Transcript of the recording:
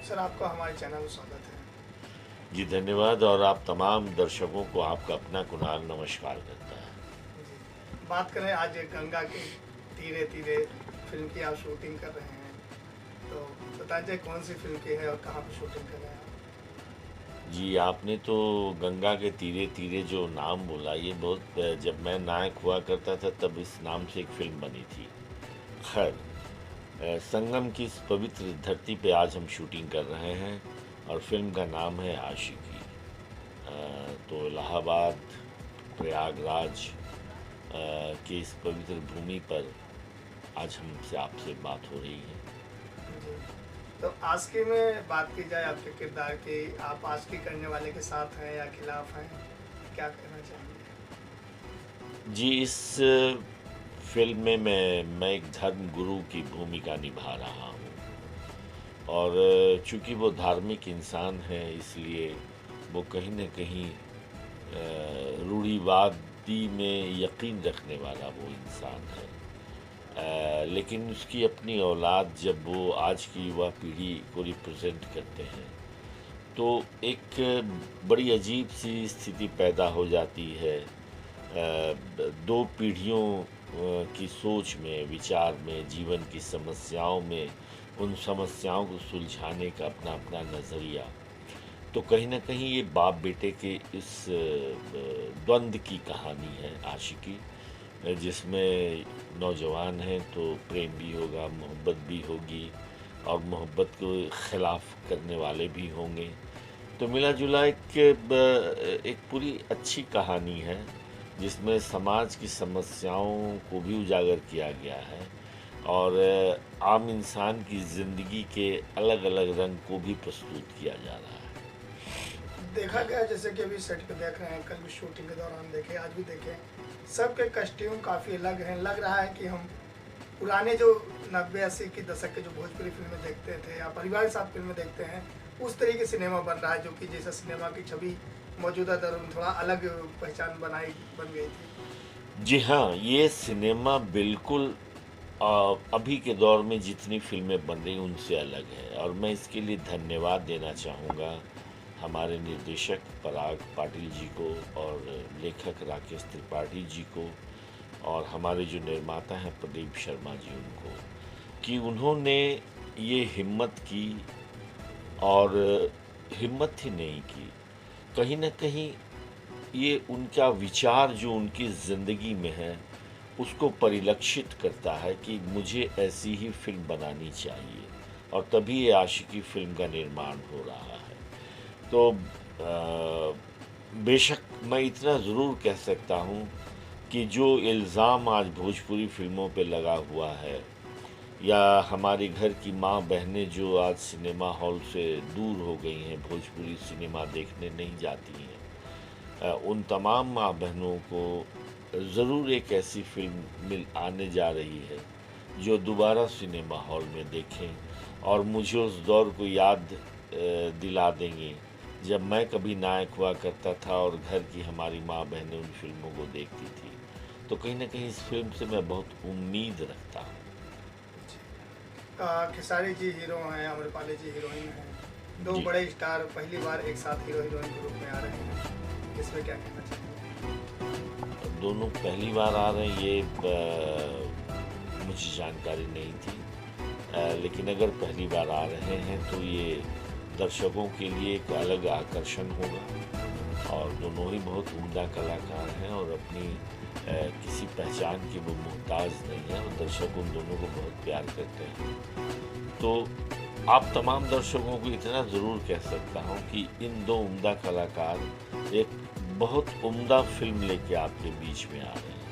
Sir आपका हमारे channel में स्वागत है। जी धन्यवाद। और आप तमाम दर्शकों को आपका अपना कुणाल नमस्कार करता है। जी, बात करें आज गंगा के तीरे तीरे फिल्म की आप शूटिंग कर रहे हैं, तो बताइए कौन सी फिल्म की है और कहाँ पे शूटिंग कर रहे हैं आप? जी आपने तो गंगा के तीरे तीरे जो नाम बोला, ये बहुत जब मैं नायक हुआ करता था तब इस नाम से एक फिल्म बनी थी। खैर, संगम की इस पवित्र धरती पे आज हम शूटिंग कर रहे हैं और फिल्म का नाम है आशिकी। तो इलाहाबाद, प्रयागराज की इस पवित्र भूमि पर आज हमसे आपसे बात हो रही है। जी, तो आशिकी में बात की जाए आपके किरदार की, आप आशिकी करने वाले के साथ हैं या खिलाफ हैं, क्या कहना चाहेंगे? जी, इस फिल्म में मैं एक धर्म गुरु की भूमिका निभा रहा हूँ और चूँकि वो धार्मिक इंसान है इसलिए वो कहीं न कहीं रूढ़िवादी में यकीन रखने वाला वो इंसान है। लेकिन उसकी अपनी औलाद जब वो आज की युवा पीढ़ी को रिप्रेजेंट करते हैं तो एक बड़ी अजीब सी स्थिति पैदा हो जाती है। दो पीढ़ियों की सोच में, विचार में, जीवन की समस्याओं में, उन समस्याओं को सुलझाने का अपना अपना नज़रिया। तो कहीं न कहीं ये बाप बेटे के इस द्वंद्व की कहानी है आशिकी, जिसमें नौजवान हैं तो प्रेम भी होगा, मोहब्बत भी होगी और मोहब्बत को ख़िलाफ़ करने वाले भी होंगे। तो मिला जुला एक पूरी अच्छी कहानी है जिसमें समाज की समस्याओं को भी उजागर किया गया है और आम इंसान की ज़िंदगी के अलग अलग रंग को भी प्रस्तुत किया जा रहा है। देखा गया जैसे कि अभी सेट पे देख रहे हैं, कल भी शूटिंग के दौरान देखे, आज भी देखे, सबके कस्ट्यूम काफ़ी अलग हैं। लग रहा है कि हम पुराने जो 90-80 के दशक के जो भोजपुरी फिल्में देखते थे या परिवार के साथ फिल्में देखते हैं, उस तरीके सिनेमा बन रहा है, जो कि जैसा सिनेमा की छवि मौजूदा दौर में थोड़ा अलग पहचान बन गई थी। जी हाँ, ये सिनेमा बिल्कुल अभी के दौर में जितनी फिल्में बन रही उनसे अलग है और मैं इसके लिए धन्यवाद देना चाहूँगा हमारे निर्देशक पराग पाटिल जी को और लेखक राकेश त्रिपाठी जी को और हमारे जो निर्माता हैं प्रदीप शर्मा जी उनको, कि उन्होंने ये हिम्मत की और हिम्मत ही नहीं की, कहीं न कहीं ये उनका विचार जो उनकी ज़िंदगी में है उसको परिलक्षित करता है कि मुझे ऐसी ही फ़िल्म बनानी चाहिए और तभी ये आशिकी फ़िल्म का निर्माण हो रहा है। तो बेशक मैं इतना ज़रूर कह सकता हूँ कि जो इल्ज़ाम आज भोजपुरी फ़िल्मों पे लगा हुआ है या हमारे घर की माँ बहनें जो आज सिनेमा हॉल से दूर हो गई हैं, भोजपुरी सिनेमा देखने नहीं जाती हैं, उन तमाम माँ बहनों को ज़रूर एक ऐसी फ़िल्म आने जा रही है जो दोबारा सिनेमा हॉल में देखें और मुझे उस दौर को याद दिला देंगे जब मैं कभी नायक हुआ करता था और घर की हमारी माँ बहनें उन फिल्मों को देखती थी। तो कहीं ना कहीं इस फिल्म से मैं बहुत उम्मीद रखता हूँ। खेसारी जी हीरो हैं, आम्रपाली जी हीरोइन हैं, दो जी, बड़े स्टार पहली बार एक साथ हीरो हीरोइन के रूप में आ रहे हैं, इसमें क्या कहना चाहेंगे? दोनों पहली बार आ रहे हैं ये मुझे जानकारी नहीं थी, लेकिन अगर पहली बार आ रहे हैं तो ये दर्शकों के लिए एक अलग आकर्षण होगा और दोनों ही बहुत उम्दा कलाकार हैं और अपनी किसी पहचान की वो मोहताज नहीं है और दर्शक उन दोनों को बहुत प्यार करते हैं। तो आप तमाम दर्शकों को इतना ज़रूर कह सकता हूँ कि इन दो उम्दा कलाकार एक बहुत उम्दा फिल्म लेके आपके बीच में आ रहे हैं।